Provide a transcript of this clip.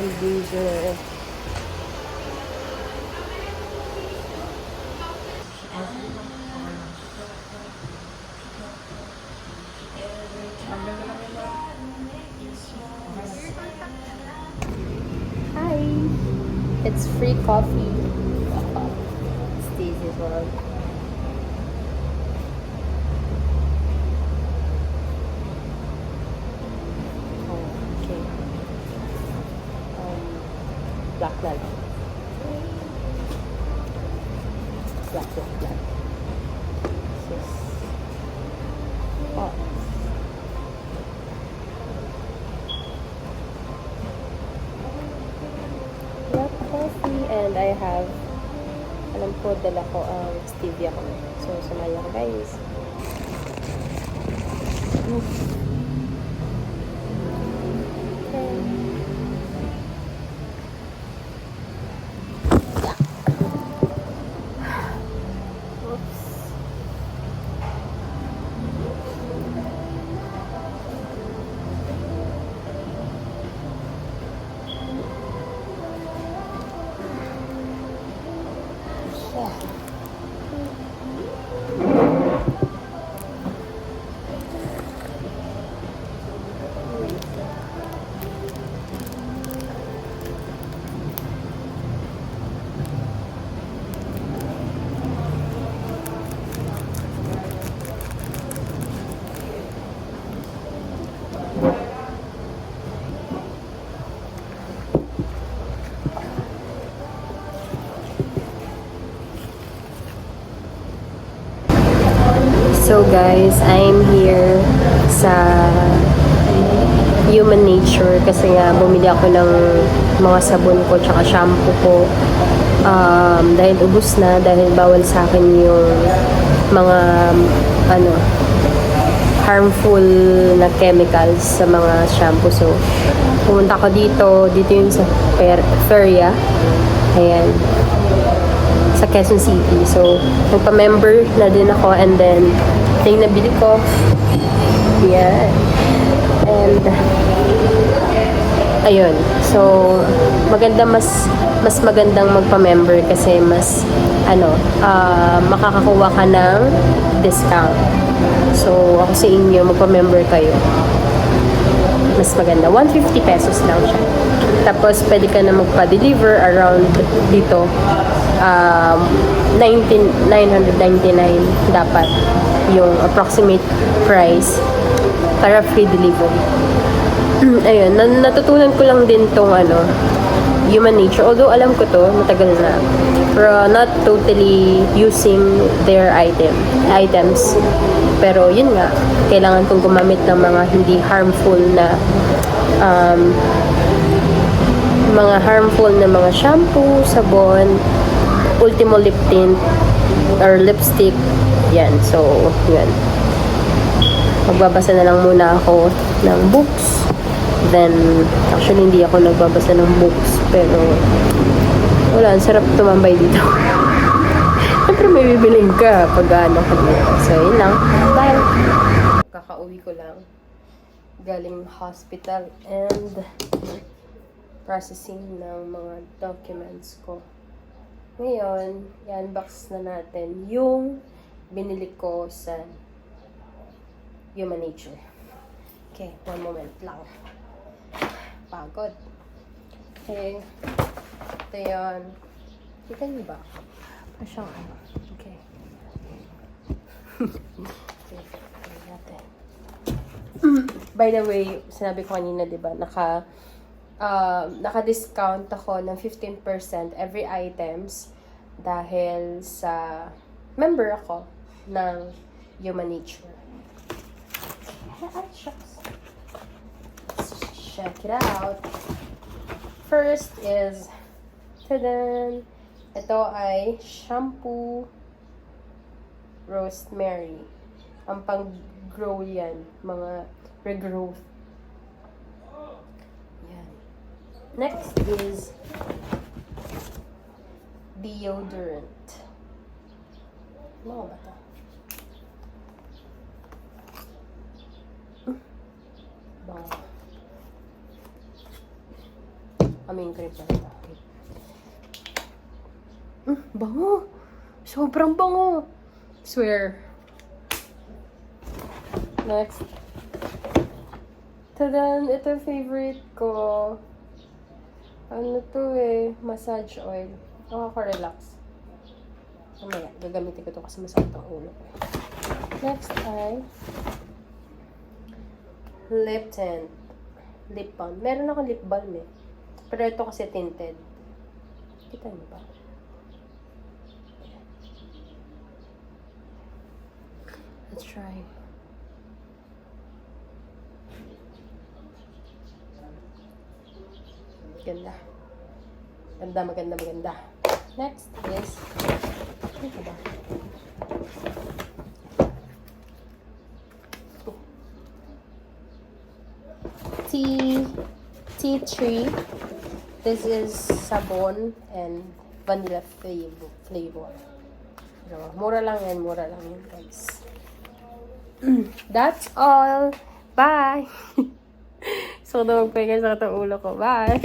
Ambusher. Hi! It's free coffee. It's easy as well. Oh, okay. Black na lang. Black. Yes. Oh. Black coffee and I have, alam ko, dala ko ang stevia ko. So, samayan ko guys. So guys, I'm here sa Human Nature kasi nga bumili ako ng mga sabon ko tsaka shampoo ko dahil ubos na, dahil bawal sa akin yung mga harmful na chemicals sa mga shampoo. So pumunta ko dito yun sa Feria, ayan, sa Quezon City. So nagpa-member na din ako, and then yung nabili ko, yan, and ayun, so maganda, mas magandang magpa-member kasi mas makakakuha ka ng discount. So ako sa inyo, magpa-member kayo, mas maganda. 150 pesos lang siya. Tapos pwede ka na magpa-deliver around dito, 999 dapat yung approximate price para free delivery. Ayun, natutunan ko lang din tong Human Nature. Although alam ko to, matagal na. Pero not totally using their items. Pero yun nga, kailangan kong gumamit ng mga hindi harmful na mga shampoo, sabon, Ultimo lip tint or lipstick. Yan. So, yan. Magbabasa na lang muna ako ng books. Then, actually, hindi ako nagbabasa ng books. Pero, wala. Ang sarap tumambay dito. Siyempre, may bibiling ka pag ka dito. So, yun lang. Bye! Kakauwi ko lang. Galing hospital and processing ng mga documents ko. Ngayon, i-unbox na natin yung binili ko sa Human Nature. Okay, one moment lang. Pagod. Okay. Ito yun. Kita niyo ba? Pasyang Okay. Okay. Natin. By the way, sinabi ko kanina, diba, naka-discount ako ng 15% every items dahil sa member ako ng Human Nature. Let's check it out. First is, tadan! Ito ay shampoo rosemary. Ang pang-grow yan, mga regrowth. Next is deodorant. Ano ba ito? Amin ko rin pala. Bango! Sobrang bango! Swear. Next. Tadan, ito favorite ko. Ano to massage oil. Nakaka-relax. Mamaya, gagamitin ko to kasi masakit ang ulo ko. Next ay lip tint. Lip balm. Meron akong lip balm Pero ito kasi tinted. Kita niyo ba? Let's try. Ganda. Maganda. Next is ano ba? Tea tree. This is sabon and vanilla flavor. So, mura lang yan, guys. That's all. Bye! So, magpahinga sa ulo ko. Bye!